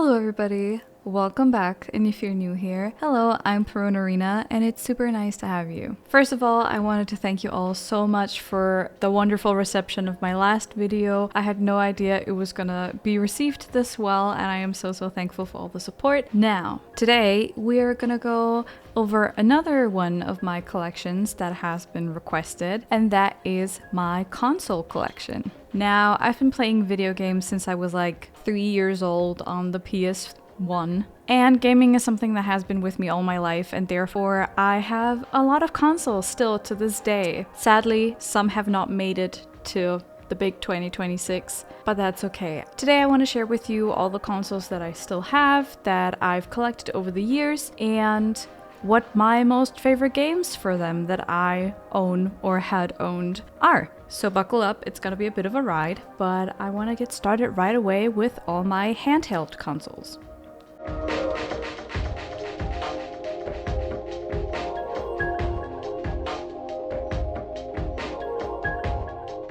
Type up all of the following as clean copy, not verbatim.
Hello everybody, welcome back, and if you're new here, hello, I'm Perunarina, and it's super nice to have you. First of all, I wanted to thank you all so much for the wonderful reception of my last video. I had no idea it was gonna be received this well, and I am so thankful for all the support. Now, today we're gonna go over another one of my collections that has been requested, and that is my console collection. Now, I've been playing video games since I was like 3 years old on the PS1, and gaming is something that has been with me all my life, and therefore I have a lot of consoles still to this day. Sadly, some have not made it to the big 2026, but that's okay. Today I want to share with you all the consoles that I still have, that I've collected over the years, and what my most favorite games for them that I own or had owned are. So buckle up, it's gonna be a bit of a ride, but I want to get started right away with all my handheld consoles.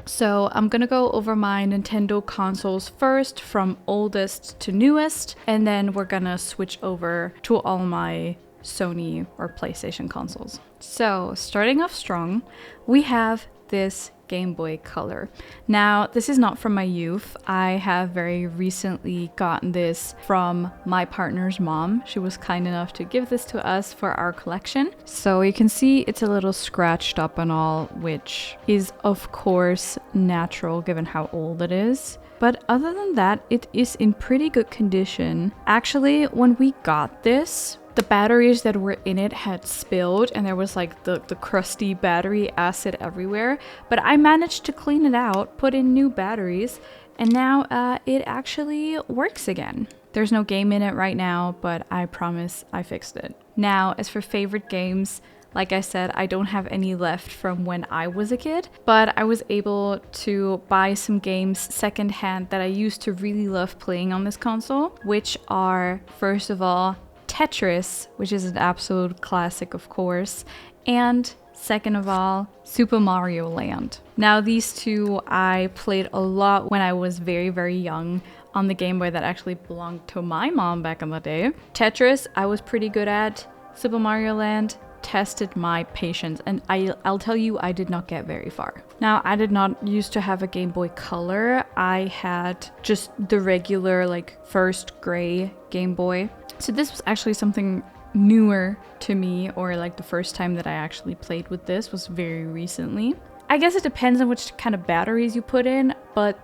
So I'm gonna go over my Nintendo consoles first, from oldest to newest, and then we're gonna switch over to all my Sony or PlayStation consoles. So starting off strong, we have this Game Boy Color. Now, this is not from my youth. I have very recently gotten this from my partner's mom. She was kind enough to give this to us for our collection. So you can see it's a little scratched up and all, which is of course natural given how old it is. But other than that, it is in pretty good condition. Actually, when we got this, the batteries that were in it had spilled and there was like the crusty battery acid everywhere. But I managed to clean it out, put in new batteries, and now it actually works again. There's no game in it right now, but I promise I fixed it. Now, as for favorite games, like I said, I don't have any left from when I was a kid, but I was able to buy some games secondhand that I used to really love playing on this console, which are, first of all, Tetris, which is an absolute classic, of course, and second of all, Super Mario Land. Now, these two I played a lot when I was very young on the Game Boy that actually belonged to my mom back in the day. Tetris, I was pretty good at. Super Mario Land tested my patience, and I'll tell you, I did not get very far. Now, I did not used to have a Game Boy Color. I had just the regular, like, first gray Game Boy. So this was actually something newer to me, or like the first time that I actually played with this was very recently. I guess it depends on which kind of batteries you put in, but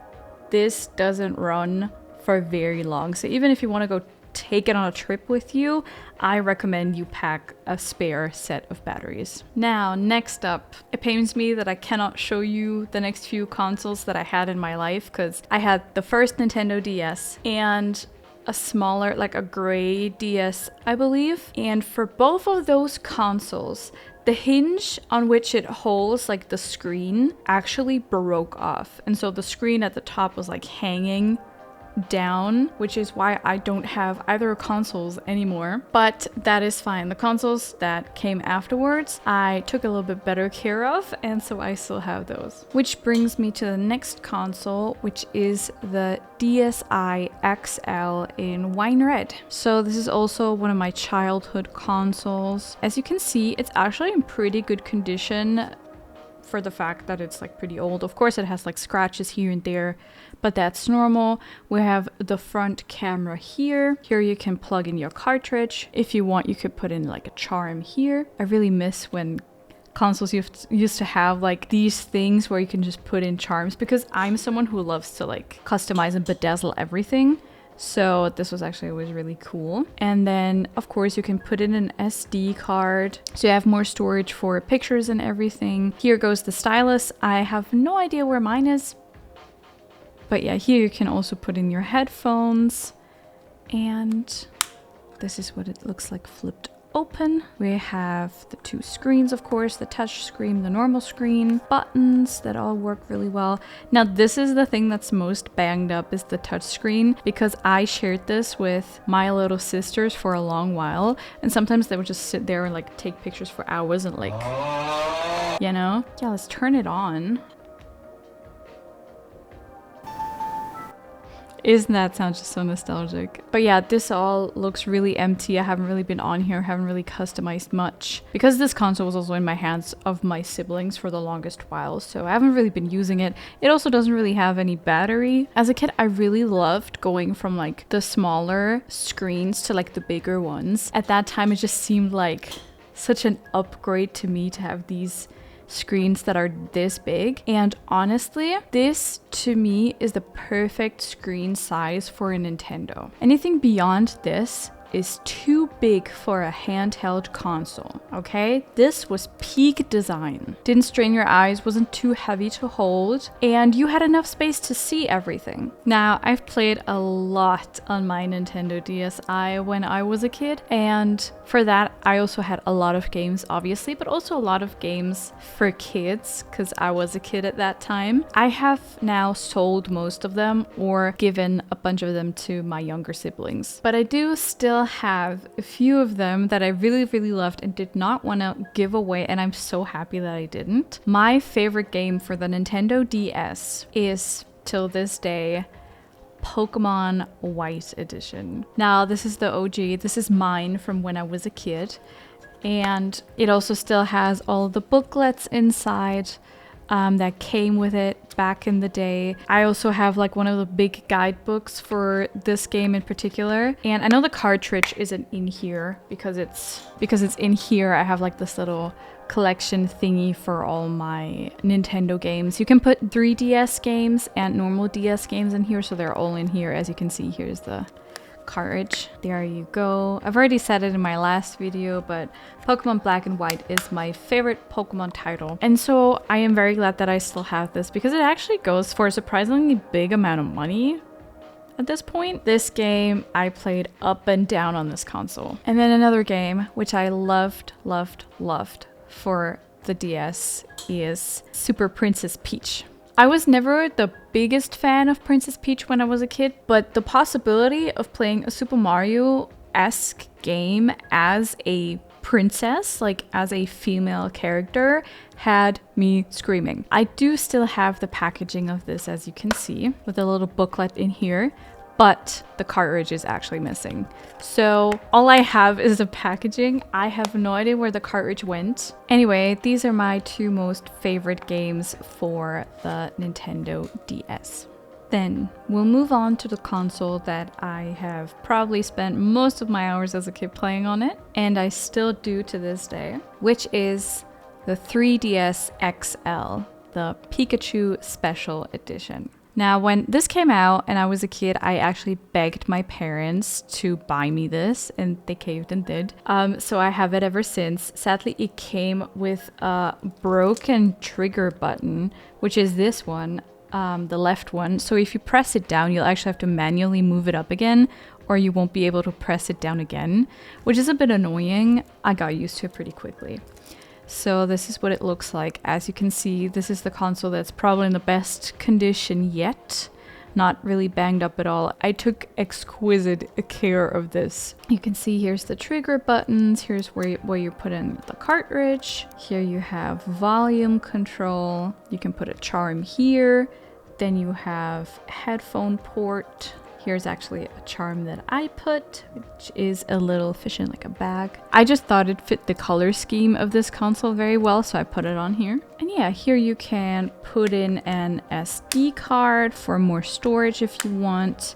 this doesn't run for very long. So even if you want to go take it on a trip with you, I recommend you pack a spare set of batteries. Now, next up, it pains me that I cannot show you the next few consoles that I had in my life, because I had the first Nintendo DS and a smaller, like a gray DS, I believe. And for both of those consoles, the hinge on which it holds, like the screen, actually broke off. And so the screen at the top was like hanging down, which is why I don't have either consoles anymore. But that is fine. The consoles that came afterwards, I took a little bit better care of, and so I still have those. Which brings me to the next console, which is the DSi XL in wine red. So this is also one of my childhood consoles. As you can see, it's actually in pretty good condition for the fact that it's like pretty old. Of course, it has like scratches here and there, but that's normal. We have the front camera here. Here you can plug in your cartridge. If you want, you could put in like a charm here. I really miss when consoles used to have like these things where you can just put in charms, because I'm someone who loves to like customize and bedazzle everything. So this was actually always really cool. And then of course you can put in an SD card, so you have more storage for pictures and everything. Here goes the stylus. I have no idea where mine is, but yeah, here you can also put in your headphones, and this is what it looks like flipped open. We have the two screens, of course, the touch screen, the normal screen, buttons that all work really well. Now, this is the thing that's most banged up, is the touch screen, because I shared this with my little sisters for a long while, and sometimes they would just sit there and like take pictures for hours and like, you know? Yeah, let's turn it on. Isn't that sound just so nostalgic? But yeah, this all looks really empty. I haven't really been on here, haven't really customized much. Because this console was also in my hands of my siblings for the longest while, so I haven't really been using it. It also doesn't really have any battery. As a kid, I really loved going from like the smaller screens to like the bigger ones. At that time, it just seemed like such an upgrade to me to have these screens that are this big. And honestly, this to me is the perfect screen size for a Nintendo. Anything beyond this is too big for a handheld console, okay? This was peak design. Didn't strain your eyes, wasn't too heavy to hold, and you had enough space to see everything. Now, I've played a lot on my Nintendo DSi when I was a kid, and for that, I also had a lot of games, obviously, but also a lot of games for kids, because I was a kid at that time. I have now sold most of them or given a bunch of them to my younger siblings, but I do still have a few of them that I really, really loved and did not want to give away, and I'm so happy that I didn't. My favorite game for the Nintendo DS is, till this day, Pokemon White Edition. Now, this is the OG. This is mine from when I was a kid, and it also still has all the booklets inside that came with it back in the day. I also have like one of the big guidebooks for this game in particular, and I know the cartridge isn't in here because it's in here. I have like this little collection thingy for all my Nintendo games. You can put 3DS games and normal DS games in here, so they're all in here. As you can see, here's the cartridge. There you go. I've already said it in my last video, but Pokemon Black and White is my favorite Pokemon title. And so I am very glad that I still have this because it actually goes for a surprisingly big amount of money at this point. This game I played up and down on this console. And then another game which I loved for the DS is Super Princess Peach. I was never the biggest fan of Princess Peach when I was a kid, but the possibility of playing a Super Mario-esque game as a princess, like as a female character, had me screaming. I do still have the packaging of this, as you can see, with a little booklet in here, but the cartridge is actually missing. So all I have is the packaging. I have no idea where the cartridge went. Anyway, these are my two most favorite games for the Nintendo DS. Then we'll move on to the console that I have probably spent most of my hours as a kid playing on it, and I still do to this day, which is the 3DS XL, the Pikachu Special Edition. Now, when this came out and I was a kid, I actually begged my parents to buy me this, and they caved and did. So I have it ever since. Sadly, it came with a broken trigger button, which is this one, the left one. So if you press it down, you'll actually have to manually move it up again, or you won't be able to press it down again, which is a bit annoying. I got used to it pretty quickly. So this is what it looks like. As you can see, this is the console that's probably in the best condition yet. Not really banged up at all. I took exquisite care of this. You can see here's the trigger buttons. Here's where you put in the cartridge. Here you have volume control. You can put a charm here. Then you have headphone port. Here's actually a charm that I put, which is a little fish in like a bag. I just thought it fit the color scheme of this console very well, so I put it on here. And yeah, here you can put in an SD card for more storage if you want.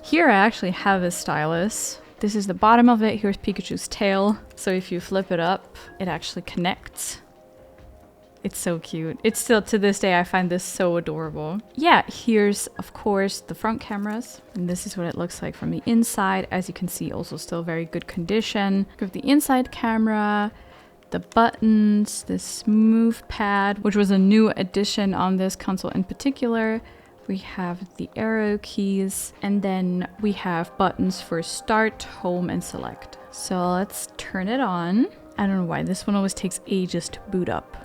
Here I actually have a stylus. This is the bottom of it. Here's Pikachu's tail. So if you flip it up, it actually connects. It's so cute. It's still, to this day, I find this so adorable. Yeah, here's, of course, the front cameras. And this is what it looks like from the inside. As you can see, also still very good condition. We have the inside camera, the buttons, this move pad, which was a new addition on this console in particular. We have the arrow keys, and then we have buttons for start, home, and select. So let's turn it on. I don't know why this one always takes ages to boot up.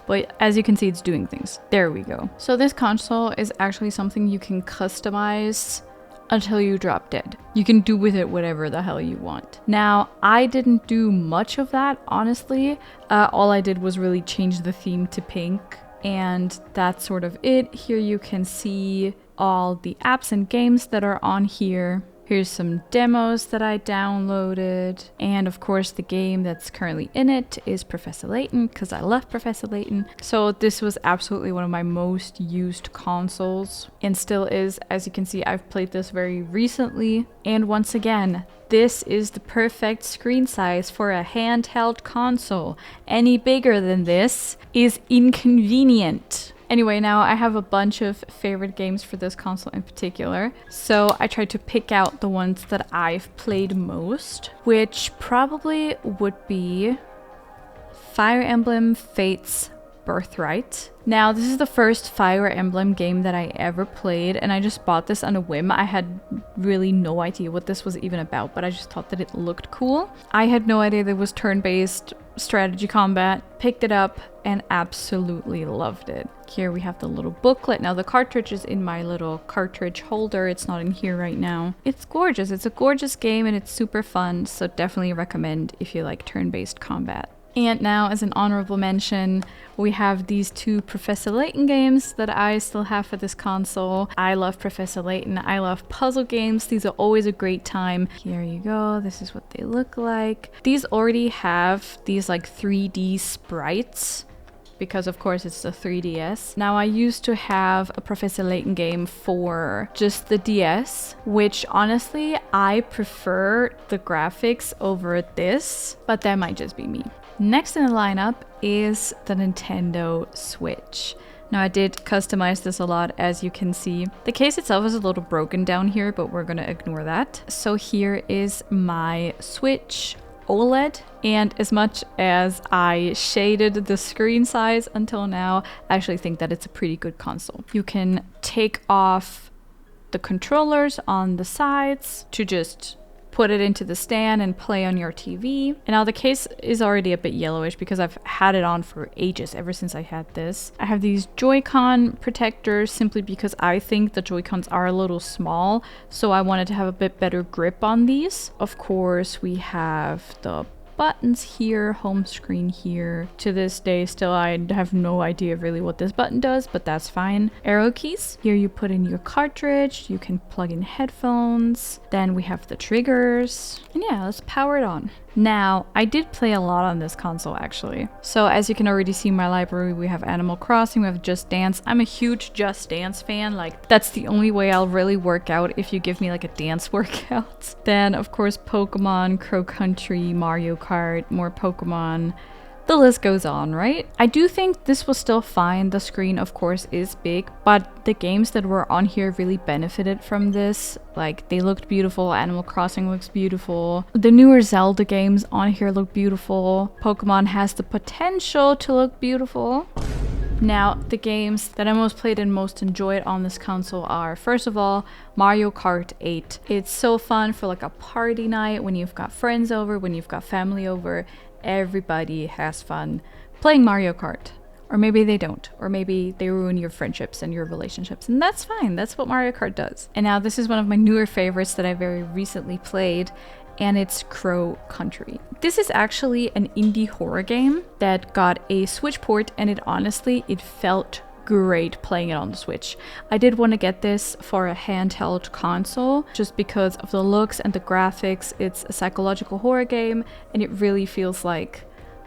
But as you can see, it's doing things. There we go. So this console is actually something you can customize until you drop dead. You can do with it whatever the hell you want. Now, I didn't do much of that, honestly. All I did was really change the theme to pink, and that's sort of it. Here you can see all the apps and games that are on here. Here's some demos that I downloaded. And of course, the game that's currently in it is Professor Layton, because I love Professor Layton. So this was absolutely one of my most used consoles and still is. As you can see, I've played this very recently. And once again, this is the perfect screen size for a handheld console. Any bigger than this is inconvenient. Anyway, now I have a bunch of favorite games for this console in particular. So I tried to pick out the ones that I've played most, which probably would be Fire Emblem Fates Birthright. Now, this is the first Fire Emblem game that I ever played, and I just bought this on a whim. I had really no idea what this was even about, but I just thought that it looked cool. I had no idea that it was turn-based strategy combat. Picked it up and absolutely loved it. Here we have the little booklet. Now the cartridge is in my little cartridge holder. It's not in here right now. It's gorgeous. It's a gorgeous game and it's super fun, so definitely recommend if you like turn-based combat. And now, as an honorable mention, we have these two Professor Layton games that I still have for this console. I love Professor Layton. I love puzzle games. These are always a great time. Here you go. This is what they look like. These already have these like 3D sprites, because of course it's the 3DS. Now I used to have a Professor Layton game for just the DS, which honestly I prefer the graphics over this, but that might just be me. Next in the lineup is the Nintendo Switch. Now I did customize this a lot, as you can see. The case itself is a little broken down here, but we're gonna ignore that. So here is my Switch OLED, and as much as I shaded the screen size until now, I actually think that it's a pretty good console. You can take off the controllers on the sides to just put it into the stand and play on your TV. And now the case is already a bit yellowish because I've had it on for ages, ever since I had this. I have these Joy-Con protectors simply because I think the Joy-Cons are a little small, so I wanted to have a bit better grip on these. Of course, we have the buttons here, home screen here. To this day still I have no idea really what this button does, but that's fine. Arrow keys. Here you put in your cartridge, you can plug in headphones. Then we have the triggers. And yeah, let's power it on. Now, I did play a lot on this console actually. So as you can already see in my library, we have Animal Crossing, we have Just Dance. I'm a huge Just Dance fan. Like, that's the only way I'll really work out, if you give me like a dance workout. Then of course Pokemon, Crow Country, Mario Kart, more Pokemon. The list goes on, right? I do think this was still fine. The screen, of course, is big, but the games that were on here really benefited from this. Like, they looked beautiful. Animal Crossing looks beautiful. The newer Zelda games on here look beautiful. Pokemon has the potential to look beautiful. Now, the games that I most played and most enjoyed on this console are, first of all, Mario Kart 8. It's so fun for like a party night when you've got friends over, when you've got family over. Everybody has fun playing Mario Kart. Or maybe they don't. Or maybe they ruin your friendships and your relationships. And that's fine. That's what Mario Kart does. And now this is one of my newer favorites that I very recently played. And it's Crow Country. This is actually an indie horror game that got a Switch port, and it felt great playing it on the Switch. I did want to get this for a handheld console just because of the looks and the graphics. It's a psychological horror game and it really feels like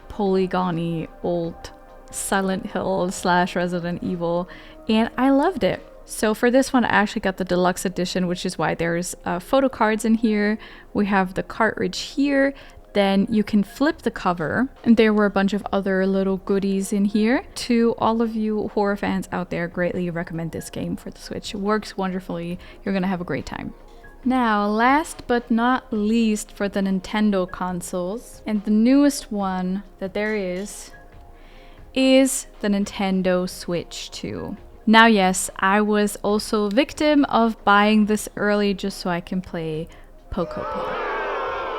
polygon-y old Silent Hill / Resident Evil, and I loved it. So for this one, I actually got the deluxe edition, which is why there's photo cards in here. We have the cartridge here. Then you can flip the cover, and there were a bunch of other little goodies in here. To all of you horror fans out there, greatly recommend this game for the Switch. It works wonderfully. You're gonna have a great time. Now, last but not least for the Nintendo consoles, and the newest one that there is the Nintendo Switch 2. Now, yes, I was also a victim of buying this early just so I can play Poco.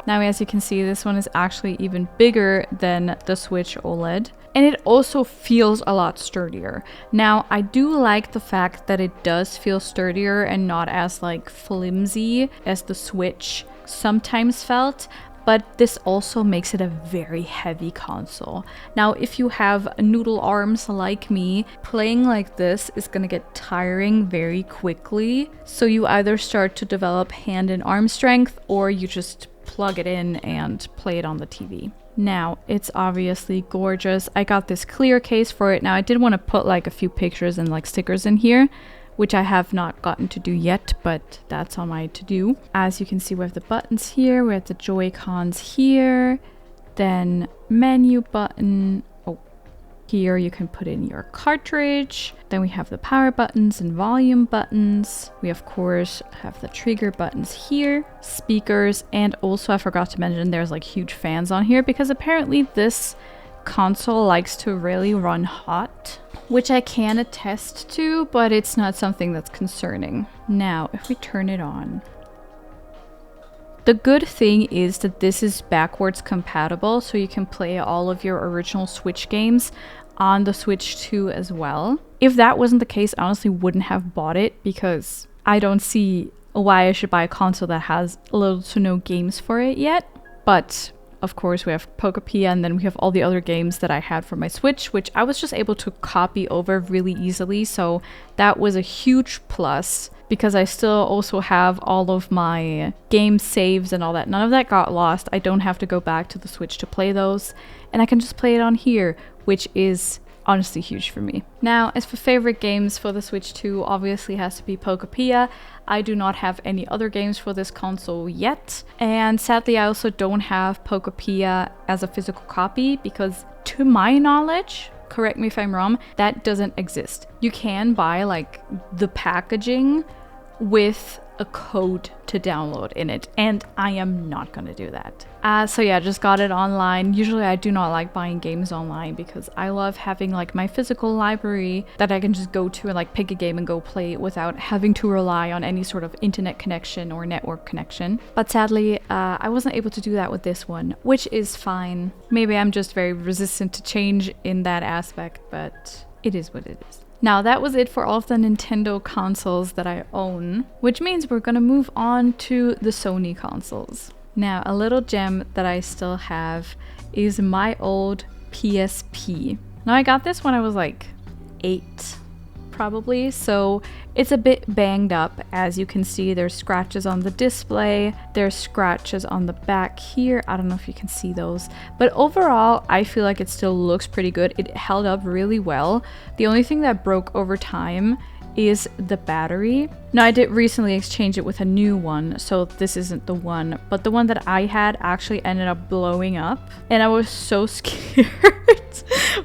Now, as you can see, this one is actually even bigger than the Switch OLED, and it also feels a lot sturdier. Now, I do like the fact that it does feel sturdier and not as like flimsy as the Switch sometimes felt. but this also makes it a very heavy console. Now, if you have noodle arms like me, playing like this is gonna get tiring very quickly. So you either start to develop hand and arm strength, or you just plug it in and play it on the TV. Now, it's obviously gorgeous. I got this clear case for it. Now, I did want to put like a few pictures and like stickers in here, which I have not gotten to do yet, but that's on my to-do. As you can see, we have the buttons here, we have the Joy-Cons here, then menu button. Oh, here you can put in your cartridge. Then we have the power buttons and volume buttons. We of course have the trigger buttons here, speakers, and also I forgot to mention there's like huge fans on here because apparently this console likes to really run hot, which I can attest to, but it's not something that's concerning. Now, if we turn it on, the good thing is that this is backwards compatible, so you can play all of your original Switch games on the Switch 2 as well. If that wasn't the case, I honestly wouldn't have bought it because I don't see why I should buy a console that has little to no games for it yet. But of course, we have Pokepia, and then we have all the other games that I had for my Switch, which I was just able to copy over really easily. So that was a huge plus because I still also have all of my game saves and all that. None of that got lost. I don't have to go back to the Switch to play those, and I can just play it on here, which is honestly huge for me. Now, as for favorite games for the Switch 2, obviously has to be Pokepia. I do not have any other games for this console yet, and sadly I also don't have Pokepia as a physical copy because to my knowledge, correct me if I'm wrong, that doesn't exist. You can buy like the packaging with a code to download in it, and I am not gonna do that. So yeah, just got it online. Usually I do not like buying games online because I love having like my physical library that I can just go to and like pick a game and go play it without having to rely on any sort of internet connection or network connection. But sadly, I wasn't able to do that with this one, which is fine. Maybe I'm just very resistant to change in that aspect, but it is what it is. Now, that was it for all of the Nintendo consoles that I own, which means we're gonna move on to the Sony consoles. Now, a little gem that I still have is my old PSP. Now, I got this when I was like 8, probably, so it's a bit banged up. As you can see, there's scratches on the display, there's scratches on the back here. I don't know if you can see those, but overall I feel like it still looks pretty good. It held up really well. The only thing that broke over time is the battery. Now, I did recently exchange it with a new one, so this isn't the one, but the one that I had actually ended up blowing up, and I was so scared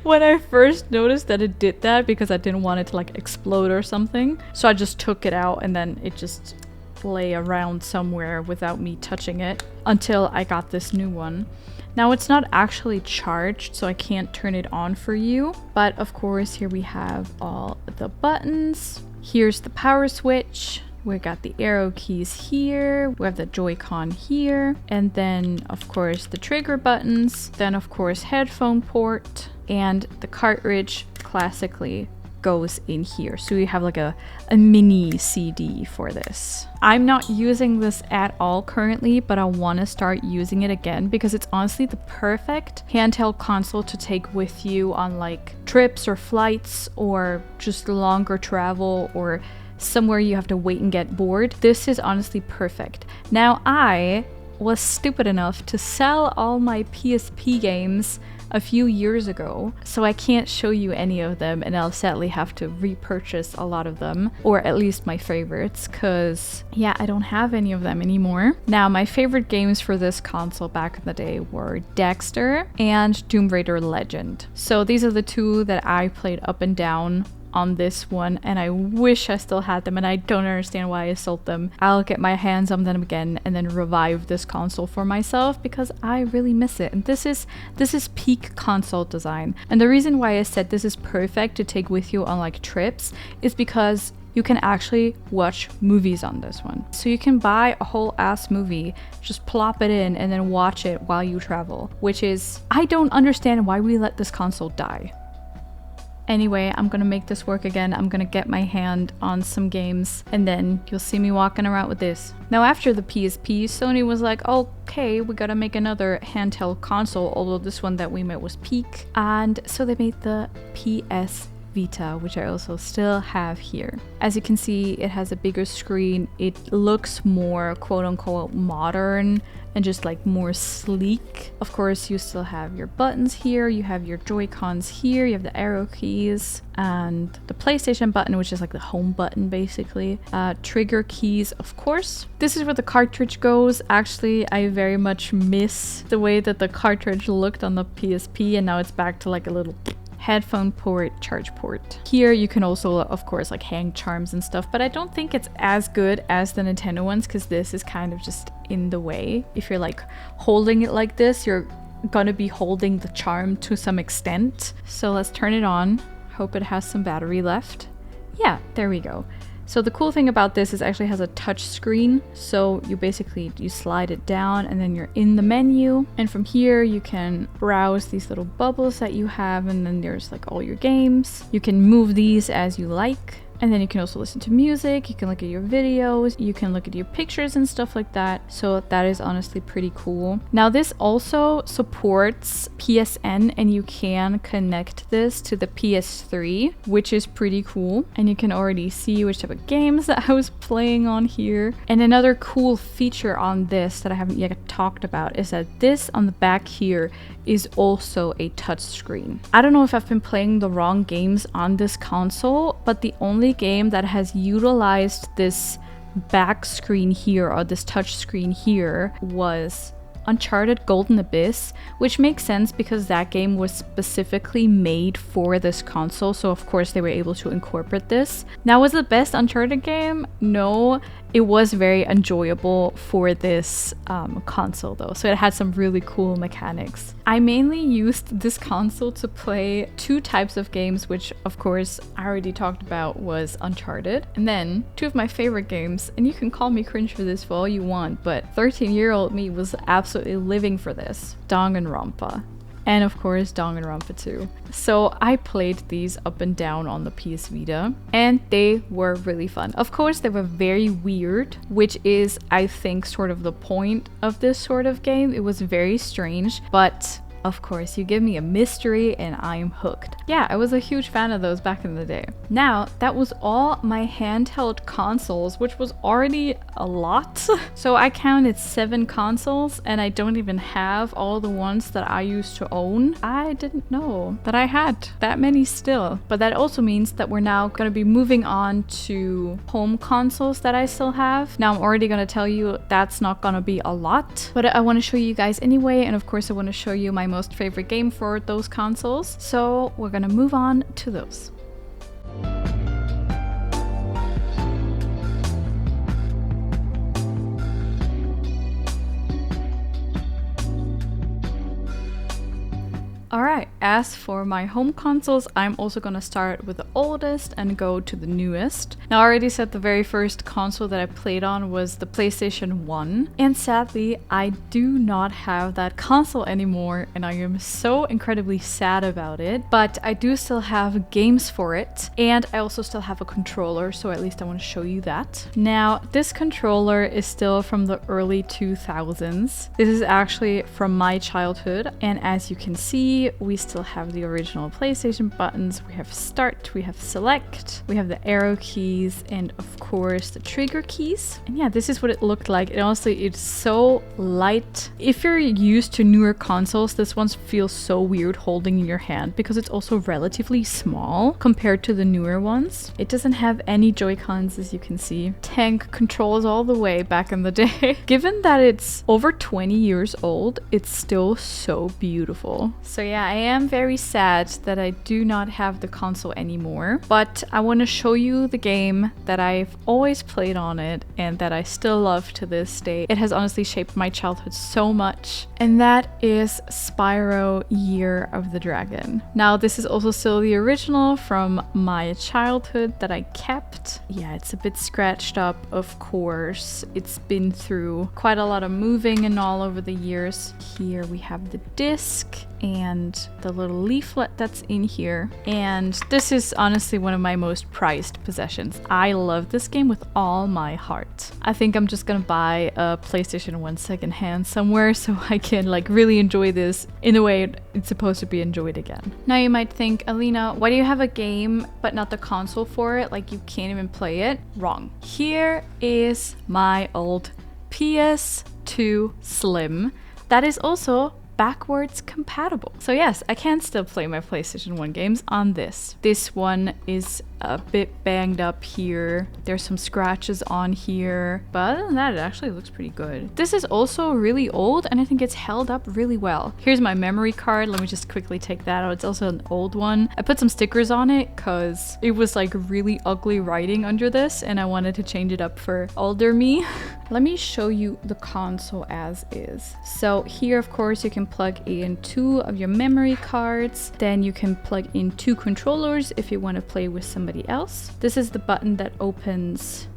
when I first noticed that it did that because I didn't want it to like explode or something. So I just took it out and then it just lay around somewhere without me touching it until I got this new one. Now, it's not actually charged, so I can't turn it on for you. But of course, here we have all the buttons. Here's the power switch. We got the arrow keys here. We have the Joy-Con here. And then, of course, the trigger buttons. Then, of course, headphone port. And the cartridge classically goes in here, so you have like a mini CD for this. I'm not using this at all currently, but I want to start using it again because it's honestly the perfect handheld console to take with you on like trips or flights or just longer travel or somewhere you have to wait and get bored. This is honestly perfect. Now, I was stupid enough to sell all my PSP games a few years ago, so I can't show you any of them, and I'll sadly have to repurchase a lot of them, or at least my favorites, because yeah, I don't have any of them anymore. Now, my favorite games for this console back in the day were Dexter and Tomb Raider Legend. So these are the two that I played up and down on this one, and I wish I still had them, and I don't understand why I sold them. I'll get my hands on them again and then revive this console for myself because I really miss it. And this is peak console design. And the reason why I said this is perfect to take with you on like trips is because you can actually watch movies on this one. So you can buy a whole ass movie, just plop it in, and then watch it while you travel, which is, I don't understand why we let this console die. Anyway, I'm gonna make this work again. I'm gonna get my hand on some games and then you'll see me walking around with this. Now after the PSP, Sony was like, okay, we gotta make another handheld console, although this one that we made was peak. And so they made the PS Vita, which I also still have here. As you can see, it has a bigger screen. It looks more quote unquote modern and just like more sleek. Of course, you still have your buttons here, you have your Joy-Cons here, you have the arrow keys and the PlayStation button, which is like the home button basically. Trigger keys, of course. This is where the cartridge goes. Actually, I very much miss the way that the cartridge looked on the PSP, and now it's back to like a little headphone port, charge port. Here you can also of course like hang charms and stuff, but I don't think it's as good as the Nintendo ones because this is kind of just in the way. If you're like holding it like this, you're gonna be holding the charm to some extent. So let's turn it on. Hope it has some battery left. Yeah, there we go. So the cool thing about this is it actually has a touch screen. So you slide it down and then you're in the menu. And from here you can browse these little bubbles that you have, and then there's like all your games. You can move these as you like. And then you can also listen to music, you can look at your videos, you can look at your pictures and stuff like that. So that is honestly pretty cool. Now this also supports PSN, and you can connect this to the PS3, which is pretty cool. And you can already see which type of games that I was playing on here. And another cool feature on this that I haven't yet talked about is that this on the back here is also a touch screen. I don't know if I've been playing the wrong games on this console, but the only game that has utilized this back screen here, or this touch screen here, was Uncharted Golden Abyss, which makes sense because that game was specifically made for this console, so of course they were able to incorporate this. Now, was it the best Uncharted game? No, it was very enjoyable for this console though, so it had some really cool mechanics. I mainly used this console to play two types of games, which of course I already talked about was Uncharted, and then two of my favorite games, and you can call me cringe for this for all you want, but 13-year-old me was absolutely living for this. Danganronpa. And of course Danganronpa 2. So I played these up and down on the PS Vita, and they were really fun. Of course they were very weird, which is I think sort of the point of this sort of game. It was very strange, but of course, you give me a mystery and I'm hooked. Yeah, I was a huge fan of those back in the day. Now, that was all my handheld consoles, which was already a lot. So I counted 7 consoles, and I don't even have all the ones that I used to own. I didn't know that I had that many still. But that also means that we're now going to be moving on to home consoles that I still have. Now, I'm already going to tell you that's not going to be a lot, but I want to show you guys anyway. And of course, I want to show you my most favorite game for those consoles. So we're gonna move on to those. Alright, as for my home consoles, I'm also gonna start with the oldest and go to the newest. Now I already said the very first console that I played on was the PlayStation 1, and sadly I do not have that console anymore, and I am so incredibly sad about it, but I do still have games for it, and I also still have a controller, so at least I want to show you that. Now this controller is still from the early 2000s. This is actually from my childhood, and as you can see, we still have the original PlayStation buttons. We have start, we have select, we have the arrow keys, and of course the trigger keys. And yeah, this is what it looked like. And honestly, it's so light. If you're used to newer consoles, this one feels so weird holding in your hand because it's also relatively small compared to the newer ones. It doesn't have any Joy-Cons, as you can see. Tank controls all the way back in the day. Given that it's over 20 years old, it's still so beautiful. So yeah, I am very sad that I do not have the console anymore. anymore. But I want to show you the game that I've always played on it and that I still love to this day. It has honestly shaped my childhood so much, and that is Spyro Year of the Dragon. Now, this is also still the original from my childhood that I kept. Yeah, it's a bit scratched up, of course. It's been through quite a lot of moving and all over the years. Here we have the disc and the little leaflet that's in here. And this is honestly one of my most prized possessions. I love this game with all my heart. I think I'm just gonna buy a PlayStation 1 secondhand somewhere so I can like really enjoy this in the way it's supposed to be enjoyed again. Now you might think, Alina, why do you have a game but not the console for it? Like you can't even play it? Wrong. Here is my old PS2 Slim that is also backwards compatible. So yes, I can still play my PlayStation 1 games on this. This one is a bit banged up here. There's some scratches on here, but other than that, it actually looks pretty good. This is also really old and I think it's held up really well. Here's my memory card. Let me just quickly take that out. It's also an old one. I put some stickers on it because it was like really ugly writing under this and I wanted to change it up for older me. Let me show you the console as is. So here, of course, you can plug in 2 of your memory cards. Then you can plug in 2 controllers if you want to play with somebody else. This is the button that opens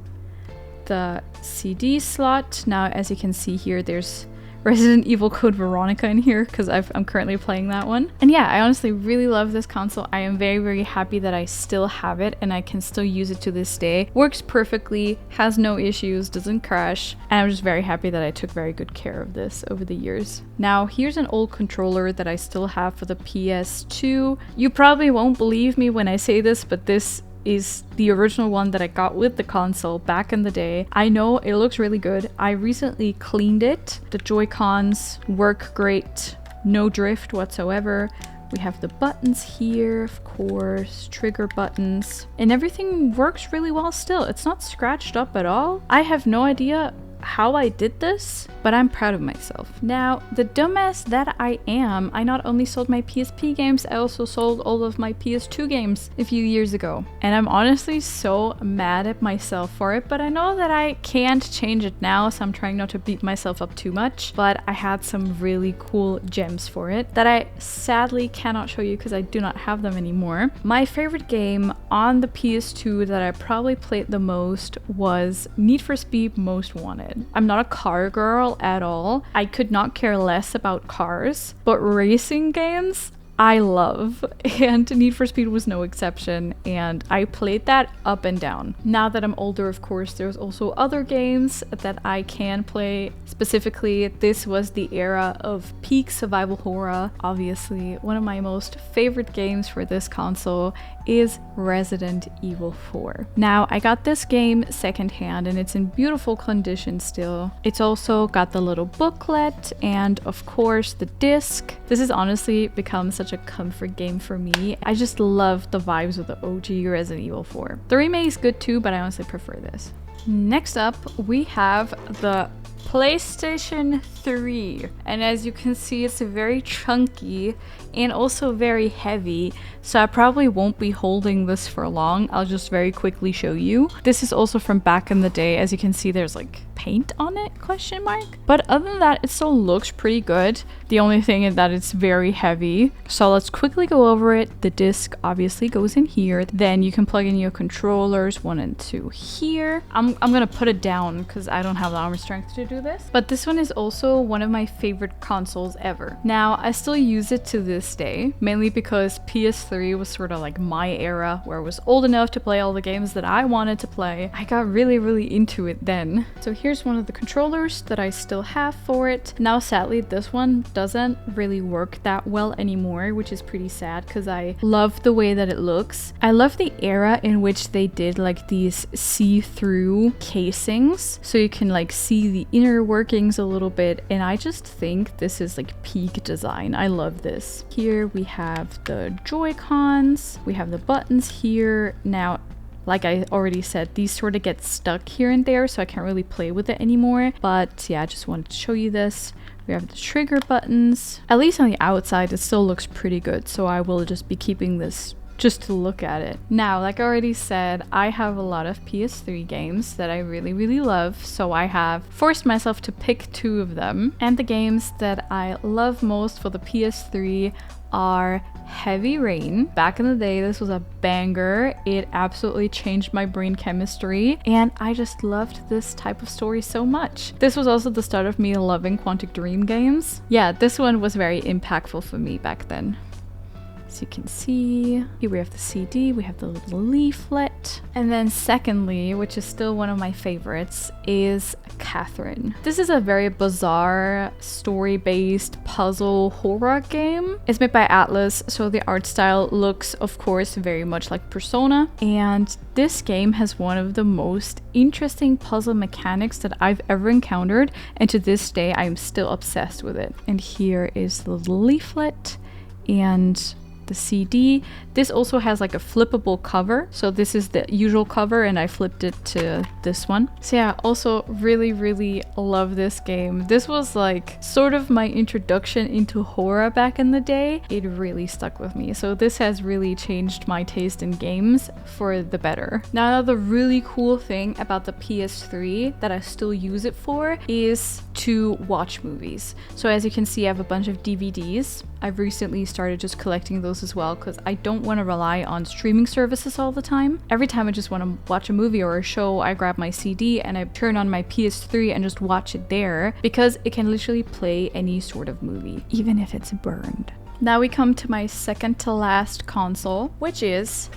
the CD slot. Now, as you can see here, there's Resident Evil Code Veronica in here because I'm currently playing that one. And yeah, I honestly really love this console. I am very, very happy that I still have it and I can still use it to this day. Works perfectly, has no issues, doesn't crash. And I'm just very happy that I took very good care of this over the years. Now, here's an old controller that I still have for the PS2. You probably won't believe me when I say this, but this is the original one that I got with the console back in the day. I know it looks really good. I recently cleaned it. The Joy-Cons work great, no drift whatsoever. We have the buttons here, of course, trigger buttons, and everything works really well still. It's not scratched up at all. I have no idea how I did this, but I'm proud of myself. Now, the dumbass that I am, I not only sold my PSP games, I also sold all of my PS2 games a few years ago. And I'm honestly so mad at myself for it, but I know that I can't change it now, so I'm trying not to beat myself up too much. But I had some really cool gems for it that I sadly cannot show you because I do not have them anymore. My favorite game on the PS2 that I probably played the most was Need for Speed Most Wanted. I'm not a car girl at all. I could not care less about cars, but racing games I love, and Need for Speed was no exception, and I played that up and down. Now that I'm older, of course, there's also other games that I can play. Specifically, this was the era of peak survival horror. Obviously, one of my most favorite games for this console is Resident Evil 4. Now, I got this game secondhand and it's in beautiful condition still. It's also got the little booklet and of course the disc. This has honestly become such a comfort game for me. I just love the vibes of the OG Resident Evil 4. The remake is good too, but I honestly prefer this. Next up, we have the PlayStation 3, and as you can see, it's very chunky and also very heavy, so I probably won't be holding this for long. I'll just very quickly show you. This is also from back in the day. As you can see, there's like paint on it, question mark. But other than that, it still looks pretty good. The only thing is that it's very heavy. So let's quickly go over it. The disc obviously goes in here. Then you can plug in your controllers 1 and 2 here. I'm gonna put it down because I don't have the arm strength to do this. But this one is also one of my favorite consoles ever. Now, I still use it to this day, mainly because PS3 was sort of like my era where I was old enough to play all the games that I wanted to play. I got really, really into it then. So here's one of the controllers that I still have for it. Now, sadly, this one doesn't really work that well anymore, which is pretty sad because I love the way that it looks. I love the era in which they did like these see-through casings so you can like see the inner workings a little bit, and I just think this is like peak design. I love this. Here we have the Joy-Cons, we have the buttons here. Now, like I already said, these sort of get stuck here and there, so I can't really play with it anymore. But yeah, I just wanted to show you this. We have the trigger buttons. At least on the outside, it still looks pretty good, so I will just be keeping this just to look at it. Now, like I already said, I have a lot of PS3 games that I really, really love, so I have forced myself to pick 2 of them. And the games that I love most for the PS3 are Heavy Rain. Back in the day, this was a banger. It absolutely changed my brain chemistry, and I just loved this type of story so much. This was also the start of me loving Quantic Dream games. Yeah, this one was very impactful for me back then. As you can see, here we have the CD, we have the little leaflet. And then secondly, which is still one of my favorites, is Catherine. This is a very bizarre story-based puzzle horror game. It's made by Atlas, so the art style looks, of course, very much like Persona. And this game has one of the most interesting puzzle mechanics that I've ever encountered, and to this day, I'm still obsessed with it. And here is the leaflet and the CD. This also has like a flippable cover, so this is the usual cover and I flipped it to this one. So yeah, also really love this game. This was like sort of my introduction into horror back in the day. It really stuck with me, so this has really changed my taste in games for the better. Now, another really cool thing about the PS3 that I still use it for is to watch movies. So as you can see, I have a bunch of DVDs. I've recently started just collecting those as well because I don't want to rely on streaming services all the time. Every time I just want to watch a movie or a show, I grab my CD and I turn on my PS3 and just watch it there, because it can literally play any sort of movie, even if it's burned. Now we come to my second to last console, which is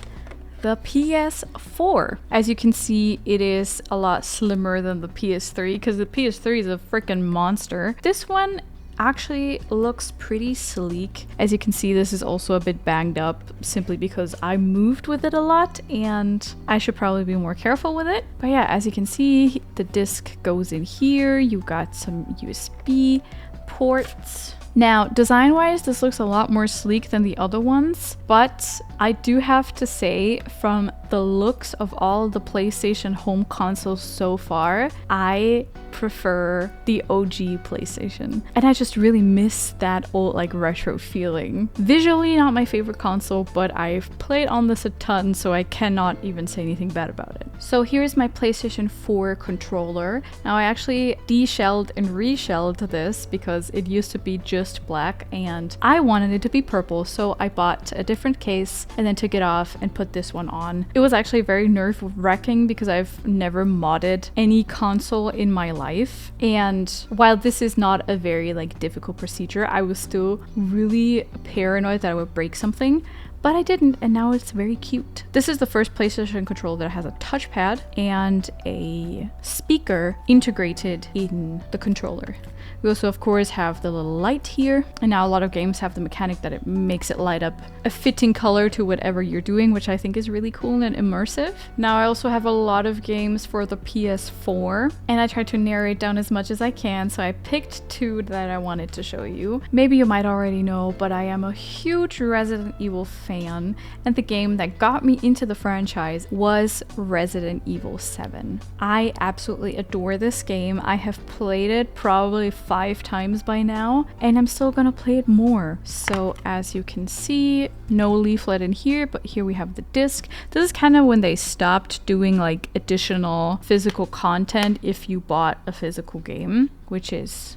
the PS4. As you can see, it is a lot slimmer than the PS3 because the PS3 is a freaking monster. This one actually looks pretty sleek. As you can see, this is also a bit banged up simply because I moved with it a lot and I should probably be more careful with it. But yeah, as you can see, the disc goes in here. You got some USB ports. Now, design-wise, this looks a lot more sleek than the other ones, but I do have to say, from the looks of all the PlayStation home consoles so far, I prefer the OG PlayStation. And I just really miss that old, like, retro feeling. Visually, not my favorite console, but I've played on this a ton, so I cannot even say anything bad about it. So here's my PlayStation 4 controller. Now, I actually de-shelled and re-shelled this because it used to be just black and I wanted it to be purple, so I bought a different case and then took it off and put this one on. It was actually very nerve-wracking because I've never modded any console in my life, and while this is not a very like difficult procedure, I was still really paranoid that I would break something. But I didn't, and now it's very cute. This is the first PlayStation controller that has a touchpad and a speaker integrated in the controller. We also, of course, have the little light here. And now a lot of games have the mechanic that it makes it light up a fitting color to whatever you're doing, which I think is really cool and immersive. Now, I also have a lot of games for the PS4, and I tried to narrow it down as much as I can. So I picked 2 that I wanted to show you. Maybe you might already know, but I am a huge Resident Evil fan, and the game that got me into the franchise was Resident Evil 7. I absolutely adore this game. I have played it probably 5 times by now, and I'm still gonna play it more. So as you can see, no leaflet in here, but here we have the disc. This is kind of when they stopped doing like additional physical content if you bought a physical game, which is...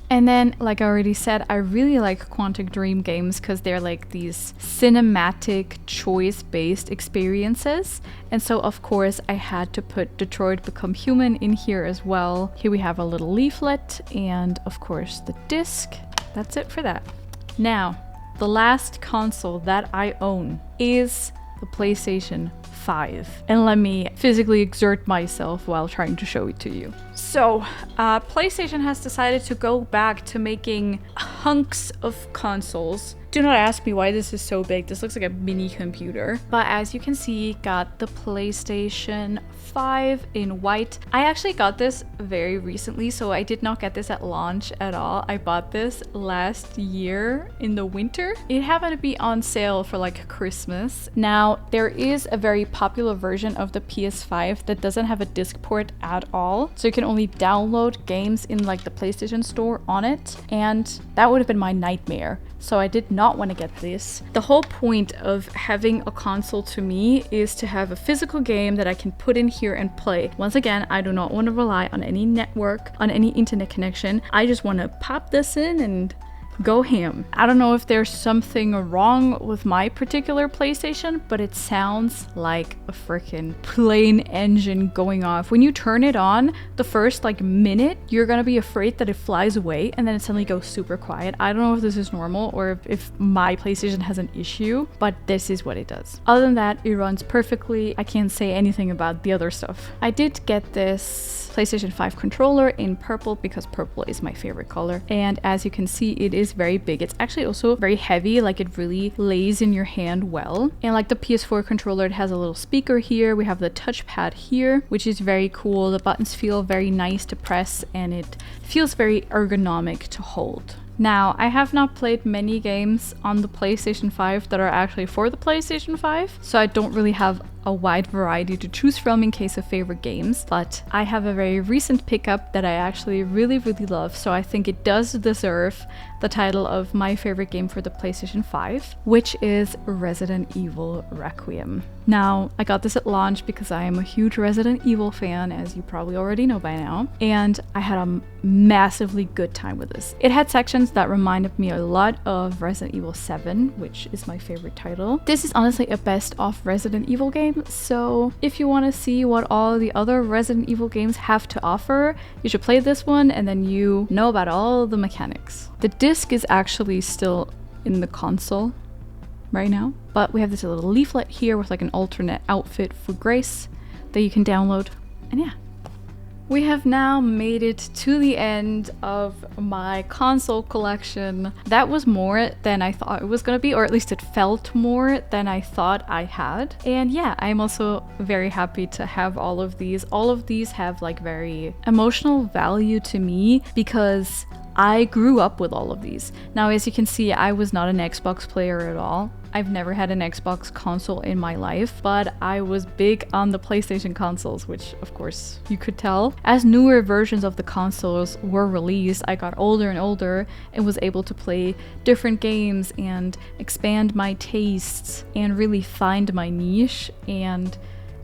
And then, like I already said, I really like Quantic Dream games because they're like these cinematic, choice-based experiences. And so, of course, I had to put Detroit Become Human in here as well. Here we have a little leaflet and, of course, the disc. That's it for that. Now, the last console that I own is the PlayStation 5. And let me physically exert myself while trying to show it to you. So, PlayStation has decided to go back to making hunks of consoles. Do not ask me why this is so big. This looks like a mini computer. But as you can see, got the PlayStation 5 in white. I actually got this very recently, so I did not get this at launch at all. I bought this last year in the winter. It happened to be on sale for like Christmas. Now, there is a very popular version of the PS5 that doesn't have a disc port at all. So you can only download games in like the PlayStation Store on it. And that would have been my nightmare. So I did not want to get this. The whole point of having a console to me is to have a physical game that I can put in here and play. Once again, I do not want to rely on any network, on any internet connection. I just want to pop this in and go ham. I don't know if there's something wrong with my particular PlayStation, but it sounds like a freaking plane engine going off. When you turn it on, the first like minute, you're gonna be afraid that it flies away and then it suddenly goes super quiet. I don't know if this is normal or if my PlayStation has an issue, but this is what it does. Other than that, it runs perfectly. I can't say anything about the other stuff. I did get this PlayStation 5 controller in purple because purple is my favorite color. And as you can see, it is very big. It's actually also very heavy, like it really lays in your hand well. And like the PS4 controller, it has a little speaker here. We have the touchpad here, which is very cool. The buttons feel very nice to press and it feels very ergonomic to hold. Now, I have not played many games on the PlayStation 5 that are actually for the PlayStation 5, so I don't really have a wide variety to choose from in case of favorite games, but I have a very recent pickup that I actually really love, so I think it does deserve the title of my favorite game for the PlayStation 5, which is Resident Evil Requiem. Now, I got this at launch because I am a huge Resident Evil fan, as you probably already know by now, and I had a massively good time with this. It had sections that reminded me a lot of Resident Evil 7, which is my favorite title. This is honestly a best of Resident Evil game, so if you want to see what all the other Resident Evil games have to offer, you should play this one and then you know about all the mechanics. The disc is actually still in the console right now, but we have this little leaflet here with like an alternate outfit for Grace that you can download, and yeah. We have now made it to the end of my console collection. That was more than I thought it was gonna be, or at least it felt more than I thought I had. And yeah, I'm also very happy to have all of these. All of these have like very emotional value to me because I grew up with all of these. Now, as you can see, I was not an Xbox player at all. I've never had an Xbox console in my life, but I was big on the PlayStation consoles, which of course you could tell. As newer versions of the consoles were released, I got older and older and was able to play different games and expand my tastes and really find my niche. And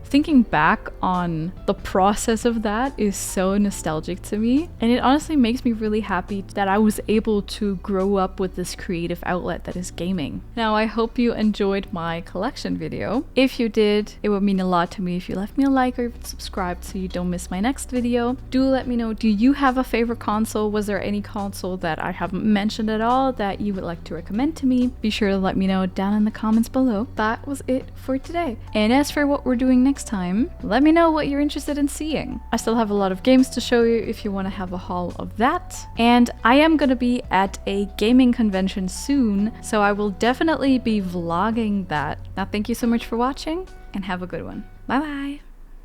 thinking back on the process of that is so nostalgic to me, and it honestly makes me really happy that I was able to grow up with this creative outlet that is gaming. Now, I hope you enjoyed my collection video. If you did, it would mean a lot to me if you left me a like or even subscribed so you don't miss my next video. Do let me know, do you have a favorite console? Was there any console that I haven't mentioned at all that you would like to recommend to me? Be sure to let me know down in the comments below. That was it for today. And as for what we're doing next time, let me know what you're interested in seeing. I still have a lot of games to show you if you want to have a haul of that. And I am going to be at a gaming convention soon, so I will definitely be vlogging that. Now, thank you so much for watching and have a good one. Bye bye.